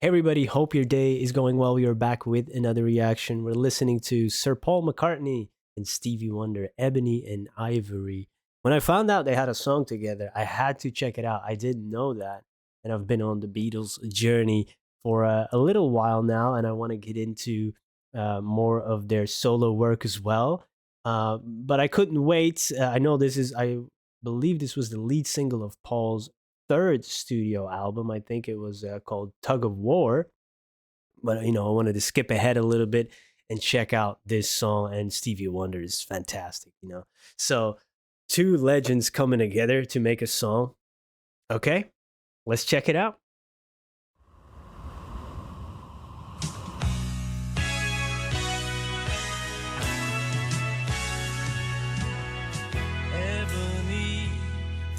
Hey everybody, hope your day is going well. We are back with another reaction. We're listening to Sir Paul McCartney and Stevie Wonder, Ebony and Ivory. When I found out they had a song together, I had to check it out. I didn't know that. And I've been on the Beatles journey for a little while now, and I want to get into more of their solo work as well. But I couldn't wait. I believe this was the lead single of Paul's third studio album. I think it was called Tug of War. But I wanted to skip ahead a little bit and check out this song. And Stevie Wonder is fantastic. So two legends coming together to make a song. Okay, let's check it out. Ebony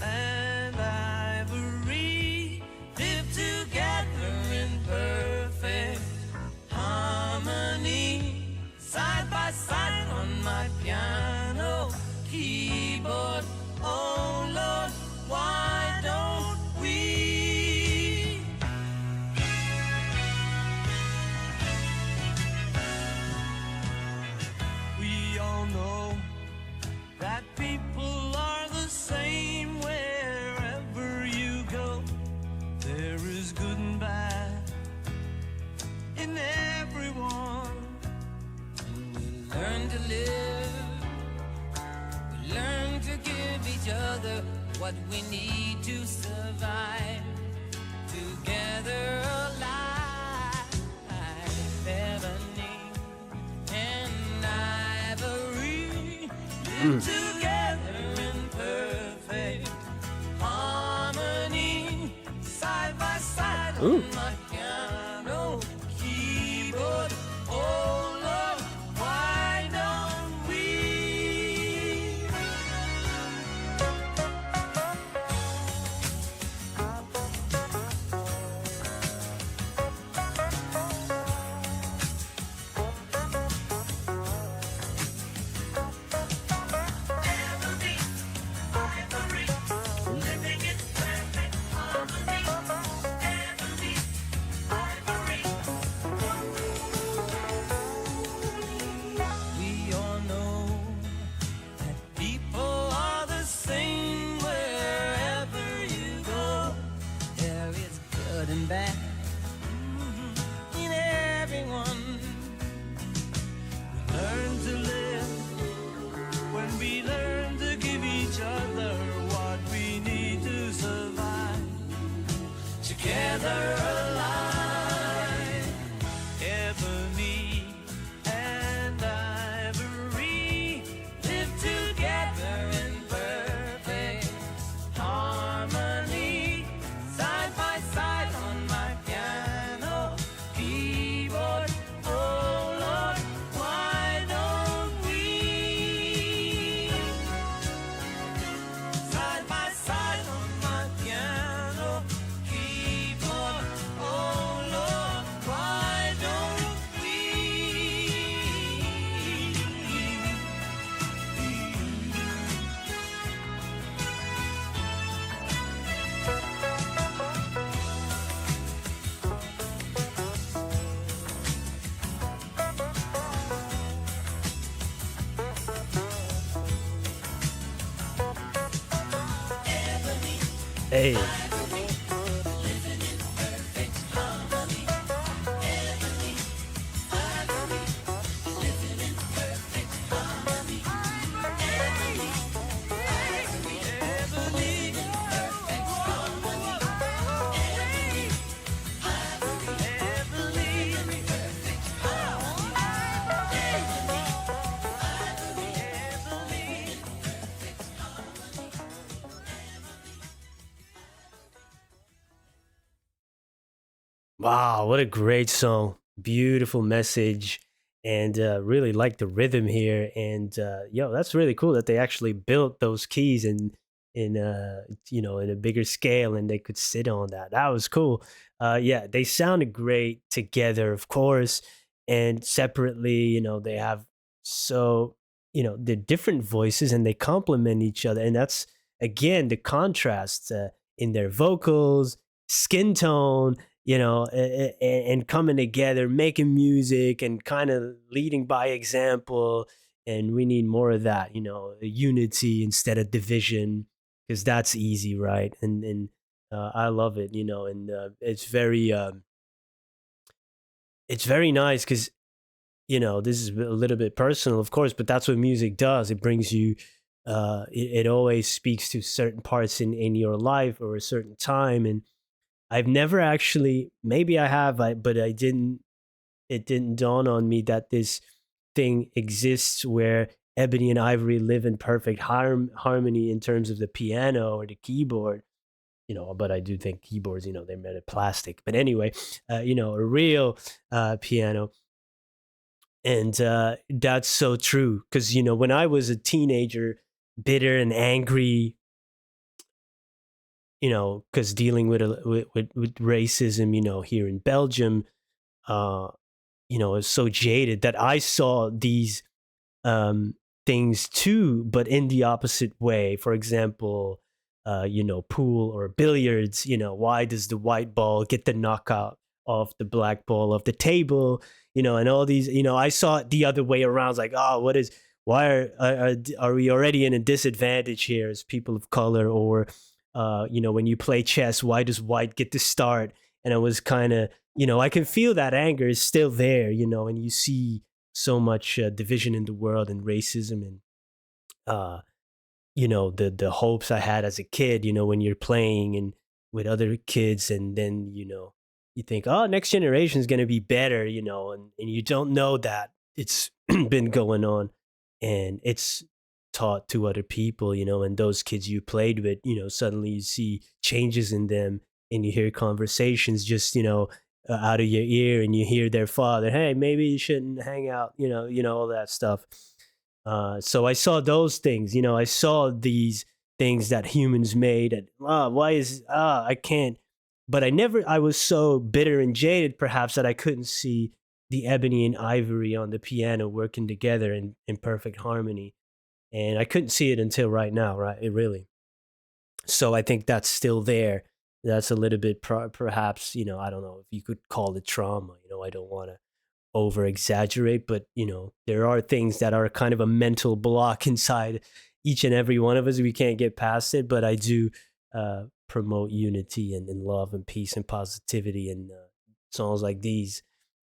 and Ivory live together in perfect harmony, side by side on my piano keyboard. Oh Lord, why don't we? We all know that people are the same wherever you go. There is good and bad in everyone. And we learn to live, we learn to give each other what we need to survive. Together alive, Ebony and Ivory live together in perfect harmony, side by side Ooh. on my piano keyboard. Oh Lord, why don't we? Ebony, Ivory, living in perfect harmony. Ebony, Ivory. We all know that people are the same wherever you go. There is good and bad in everyone. We learn to live when we learn to give each other what we need to survive. Together alive, Ebony and Ivory live together in perfect harmony, side by side on my piano keyboard. Oh Lord, why don't we? Side by side on my piano keyboard. Oh Lord, why don't we? Ebony, Hey, Ivory, living in perfect harmony. Ebony, Ivory, living in perfect harmony. Ebony, Ivory, living in perfect harmony. Ebony, Ivory, living in perfect harmony. Ebony, Ivory, living in perfect wow, what a great song. Beautiful message. And really like the rhythm here. And that's really cool that they actually built those keys in a bigger scale and they could sit on that. That was cool. Yeah, they sounded great together, of course, and separately. They have they're different voices and they complement each other, and that's again the contrast in their vocals, skin tone. and coming together, making music, and kind of leading by example. And we need more of that, unity instead of division, because that's easy, right? And I love it, and it's very nice because this is a little bit personal, of course, but that's what music does. It brings you, it always speaks to certain parts in your life or a certain time. And I've never actually, maybe I have, but it didn't dawn on me that this thing exists where Ebony and Ivory live in perfect harmony in terms of the piano or the keyboard. But I do think keyboards, they're made of plastic. But anyway, a real piano. And that's so true because when I was a teenager, bitter and angry, because dealing with racism, here in Belgium, uh, is so jaded that I saw these um, things too, but in the opposite way. For example, pool or billiards. Why does the white ball get the knockout off the black ball of the table? And all these. I saw it the other way around. I was like, oh, what is? Why are we already in a disadvantage here as people of color? Or, when you play chess, why does white get to start? And I was kind of, I can feel that anger is still there. And you see so much division in the world and racism and the hopes I had as a kid, when you're playing and with other kids, and then you think, oh, next generation is going to be better, and you don't know that it's been going on, and it's taught to other people, and those kids you played with, suddenly you see changes in them, and you hear conversations just out of your ear, and you hear their father, hey, maybe you shouldn't hang out, all that stuff. So I saw those things, I saw these things that humans made, and why is I can't. But I was so bitter and jaded, perhaps, that I couldn't see the Ebony and Ivory on the piano working together in perfect harmony, and I couldn't see it until right now, right? It really. So I think that's still there. That's a little bit, perhaps, I don't know if you could call it trauma. I don't want to over exaggerate, but there are things that are kind of a mental block inside each and every one of us. We can't get past it, but I do promote unity and love and peace and positivity, and songs like these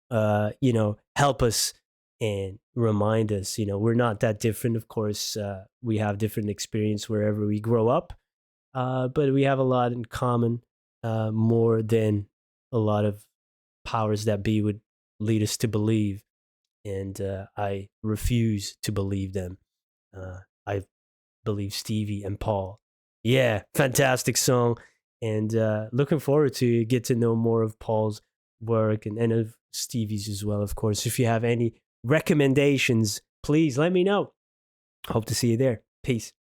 help us and remind us we're not that different. Of course, we have different experience wherever we grow up, but we have a lot in common, more than a lot of powers that be would lead us to believe. And I refuse to believe them. I believe Stevie and Paul. Yeah, fantastic song. And looking forward to get to know more of Paul's work, and of Stevie's as well, of course. If you have any recommendations, please let me know. Hope to see you there. Peace.